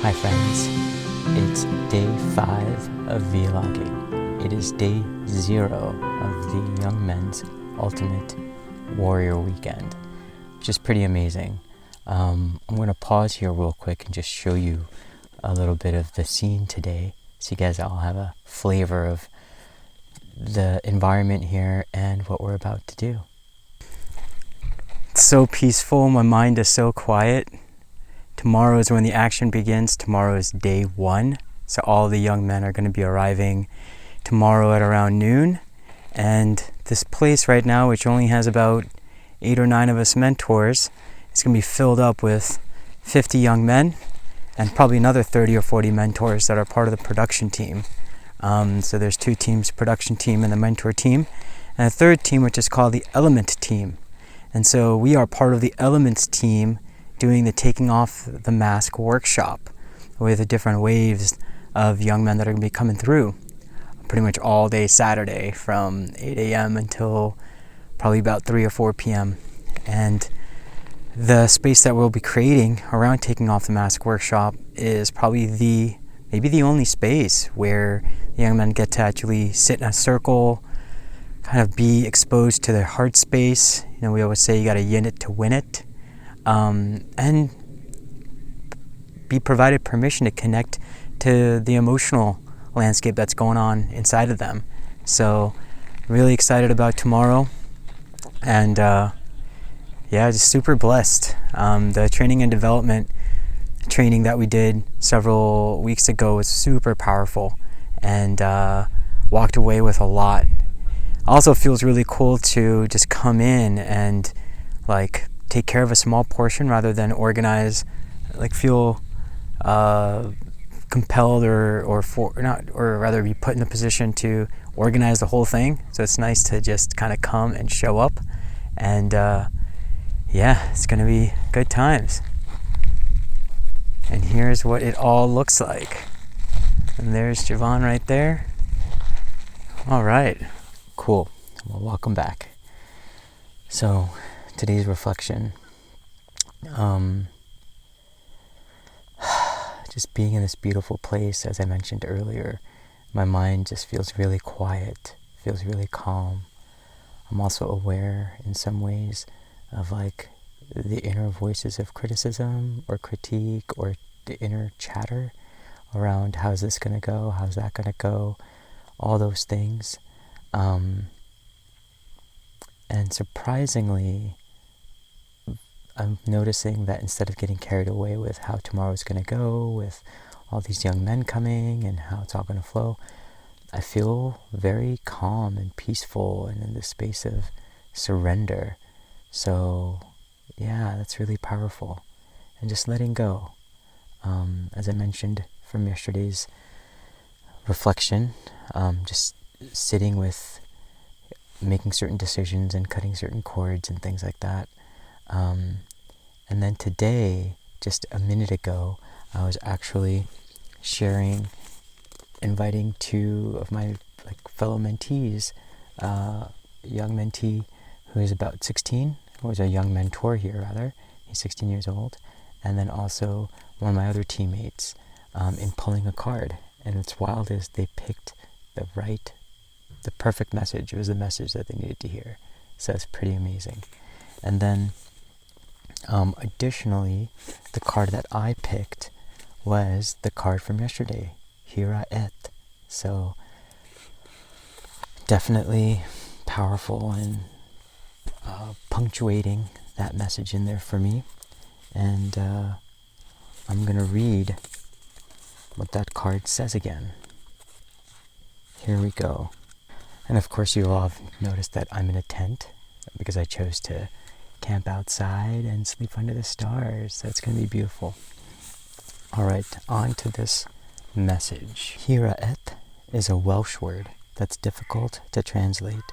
Hi friends, it's day 5 of vlogging. It is day 0 of the Young Men's Ultimate Warrior Weekend, which is pretty amazing. I'm going to pause here real quick and just show you a little bit of the scene today, so you guys all have a flavor of the environment here and what we're about to do. It's so peaceful, my mind is so quiet. Tomorrow is when the action begins. Tomorrow is day 1. So all the young men are going to be arriving tomorrow at around noon. And this place right now, which only has about 8 or 9 of us mentors, is going to be filled up with 50 young men and probably another 30 or 40 mentors that are part of the production team. So there's 2 teams, production team and the mentor team, and a third team which is called the Element team. And so we are part of the Elements team doing the taking off the mask workshop with the different waves of young men that are going to be coming through pretty much all day Saturday from 8 a.m. until probably about 3 or 4 p.m. And the space that we'll be creating around taking off the mask workshop is probably maybe the only space where the young men get to actually sit in a circle, kind of be exposed to their heart space. You know, we always say you got to yin it to win it. And be provided permission to connect to the emotional landscape that's going on inside of them. So really excited about tomorrow, and just super blessed. The training and development training that we did several weeks ago was super powerful, and walked away with a lot. Also feels really cool to just come in and take care of a small portion rather than organize, feel compelled or rather be put in the position to organize the whole thing. So it's nice to just kind of come and show up, and it's gonna be good times. And here's what it all looks like. And there's Javon right there. All right, cool. Well, welcome back. So today's reflection, just being in this beautiful place, as I mentioned earlier, my mind just feels really quiet, feels really calm. I'm also aware in some ways of the inner voices of criticism or critique, or the inner chatter around how's this going to go, how's that going to go, all those things. And surprisingly, I'm noticing that instead of getting carried away with how tomorrow's going to go, with all these young men coming and how it's all going to flow, I feel very calm and peaceful and in this space of surrender. So that's really powerful. And just letting go. As I mentioned from yesterday's reflection, just sitting with making certain decisions and cutting certain cords and things like that. And then today, just a minute ago, I was actually inviting 2 of my fellow mentees, young mentee who is about 16, who was a young mentor here rather, he's 16 years old, and then also one of my other teammates in pulling a card. And what's wild is they picked the perfect message. It was the message that they needed to hear. So it's pretty amazing. And then additionally, the card that I picked was the card from yesterday, Hiraeth. So definitely powerful and punctuating that message in there for me. And I'm going to read what that card says again. Here we go. And of course you all have noticed that I'm in a tent because I chose to camp outside and sleep under the stars. So it's going to be beautiful. All right, on to this message. Hiraeth is a Welsh word that's difficult to translate,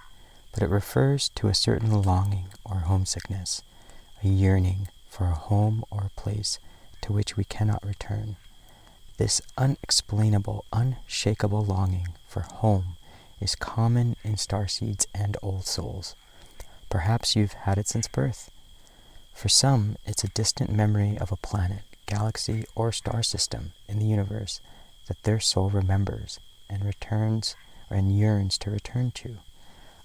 but it refers to a certain longing or homesickness, a yearning for a home or a place to which we cannot return. This unexplainable, unshakable longing for home is common in starseeds and old souls. Perhaps you've had it since birth. For some, it's a distant memory of a planet, galaxy or star system in the universe that their soul remembers and returns and yearns to return to,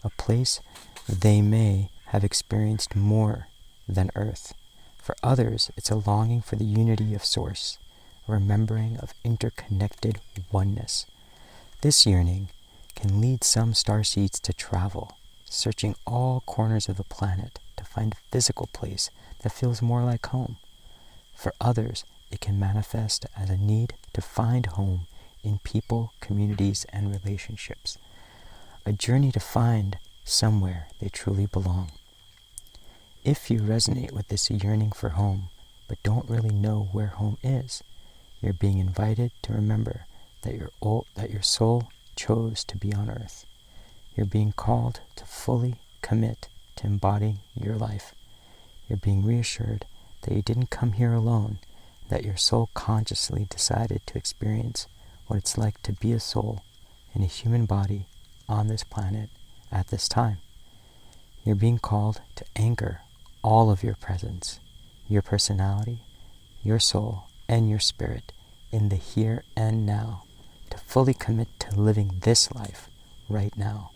a place they may have experienced more than Earth. For others, it's a longing for the unity of Source, a remembering of interconnected oneness. This yearning can lead some starseeds to travel, searching all corners of the planet to find a physical place that feels more like home. For others, it can manifest as a need to find home in people, communities, and relationships, a journey to find somewhere they truly belong. If you resonate with this yearning for home, but don't really know where home is, you're being invited to remember that your soul chose to be on Earth. You're being called to fully commit to embodying your life. You're being reassured that you didn't come here alone, that your soul consciously decided to experience what it's like to be a soul in a human body on this planet at this time. You're being called to anchor all of your presence, your personality, your soul, and your spirit in the here and now, to fully commit to living this life right now,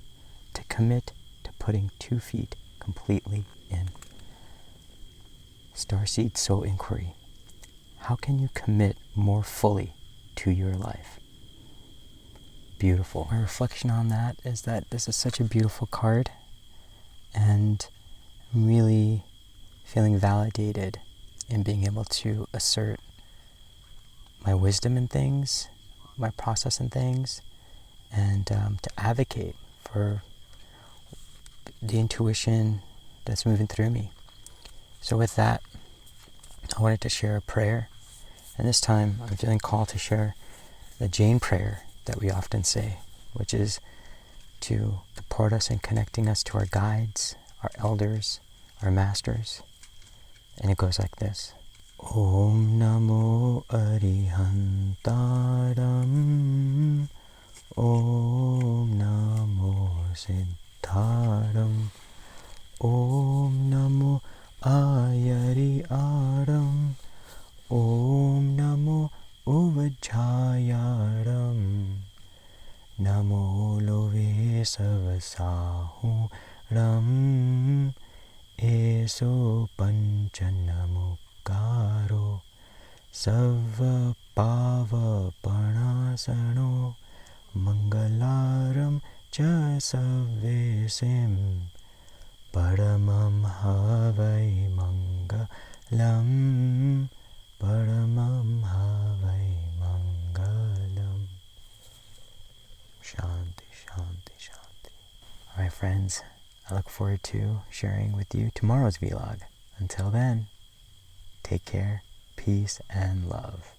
to commit to putting 2 feet completely in. Starseed Soul Inquiry. How can you commit more fully to your life? Beautiful. My reflection on that is that this is such a beautiful card, and I'm really feeling validated in being able to assert my wisdom in things, my process in things, and to advocate for the intuition that's moving through me. So with that, I wanted to share a prayer, and this time I'm feeling called to share the Jain Prayer that we often say, which is to support us in connecting us to our guides, our elders, our masters. And it goes like this. Om Namo Arihantaram, Om Namo Siddharam, Om Namo Ayariaram, Om Namo Uvajjayaram, Namo Love Savasahuram, Eso Panchanamukaro, Sava Pava Panasano, Mangalaram Cha Savesim, Paramam Havai Mangalam, Paramam Havai Mangalam. Shanti, Shanti, Shanti. Alright friends, I look forward to sharing with you tomorrow's vlog. Until then, take care, peace, and love.